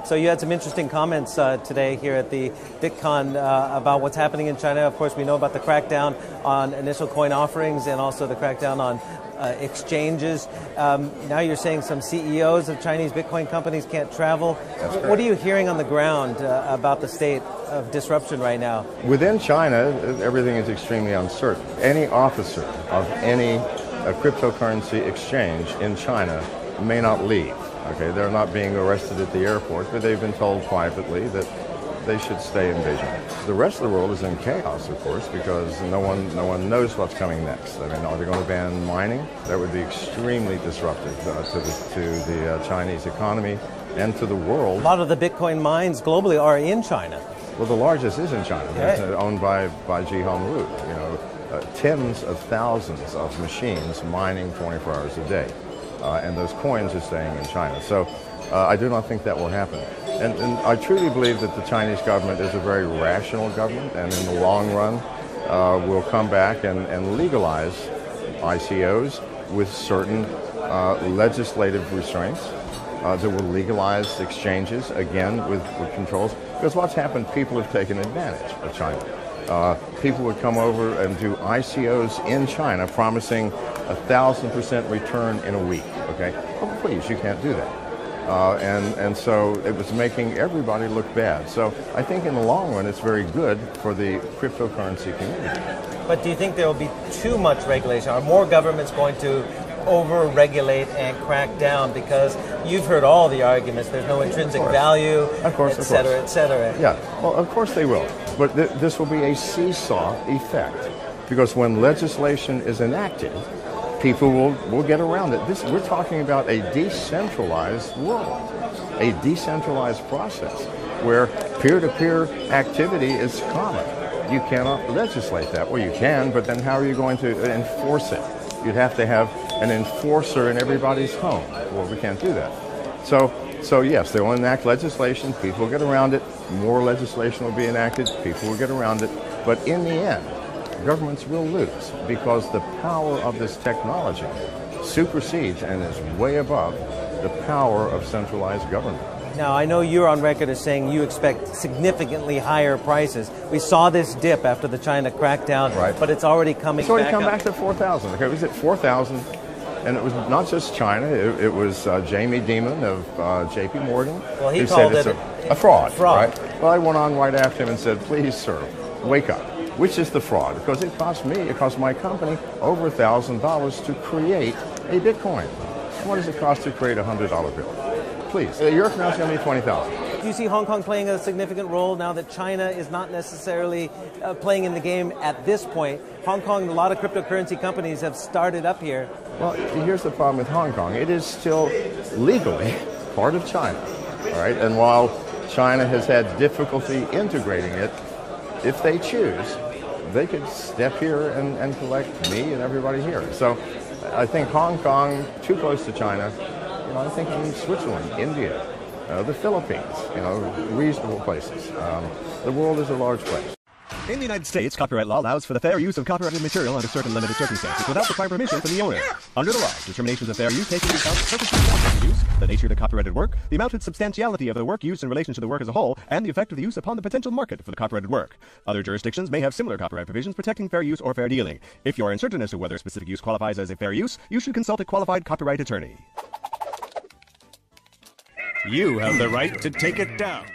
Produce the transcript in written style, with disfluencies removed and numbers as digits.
So you had some interesting comments today here at the Bitcon about what's happening in China. Of course, we know about the crackdown on initial coin offerings and also the crackdown on exchanges. Now you're saying some CEOs of Chinese Bitcoin companies can't travel. What are you hearing on the ground about the state of disruption right now? Within China, everything is extremely uncertain. Any officer of any cryptocurrency exchange in China may not leave. Okay, they're not being arrested at the airport, but they've been told privately that they should stay in Beijing. The rest of the world is in chaos, of course, because no one knows what's coming next. I mean, are they going to ban mining? That would be extremely disruptive to the Chinese economy and to the world. A lot of the Bitcoin mines globally are in China. Well, the largest is in China, owned by Jihong Wu. You know, tens of thousands of machines mining 24 hours a day. And those coins are staying in China. So I do not think that will happen. And I truly believe that the Chinese government is a very rational government, and in the long run will come back and legalize ICOs with certain legislative restraints that will legalize exchanges, again, with controls. Because what's happened, people have taken advantage of China. People would come over and do ICOs in China promising 1,000% return in a week, okay? Oh, please, you can't do that. And so it was making everybody look bad. So I think in the long run, it's very good for the cryptocurrency community. But do you think there will be too much regulation? Are more governments going to over-regulate and crack down? Because you've heard all the arguments. There's no intrinsic value, et cetera, et cetera. Yeah, well, of course they will. But this will be a seesaw effect. Because when legislation is enacted, people will get around it. We're talking about a decentralized world, a decentralized process where peer-to-peer activity is common. You cannot legislate that. Well, you can, but then how are you going to enforce it? You'd have to have an enforcer in everybody's home. Well, we can't do that. So yes, they will enact legislation. People will get around it. More legislation will be enacted. People will get around it. But in the end, governments will lose because the power of this technology supersedes and is way above the power of centralized government. Now, I know you're on record as saying you expect significantly higher prices. We saw this dip after the China crackdown, right, but it's already coming back up. It's already come back to 4,000. Okay, it was at 4,000, and it was not just China. It was Jamie Dimon of JP Morgan. Well, he called it a fraud, right? Well, I went on right after him and said, please, sir, wake up. Which is the fraud? Because it cost my company over $1,000 to create a Bitcoin. And what does it cost to create a $100 bill? Please, a year from now it's going to be $20,000. Do you see Hong Kong playing a significant role now that China is not necessarily playing in the game at this point? Hong Kong, a lot of cryptocurrency companies have started up here. Well, here's the problem with Hong Kong. It is still legally part of China, all right? And while China has had difficulty integrating it, if they choose, they could step here and collect me and everybody here. So I think Hong Kong, too close to China. You know, I'm thinking Switzerland, India, the Philippines, you know, reasonable places. The world is a large place. In the United States, copyright law allows for the fair use of copyrighted material under certain limited circumstances without requiring permission from the owner. Under the law, determinations of fair use take into account the purpose of the copyrighted use, the nature of the copyrighted work, the amount and substantiality of the work used in relation to the work as a whole, and the effect of the use upon the potential market for the copyrighted work. Other jurisdictions may have similar copyright provisions protecting fair use or fair dealing. If you are uncertain as to whether a specific use qualifies as a fair use, you should consult a qualified copyright attorney. You have the right to take it down.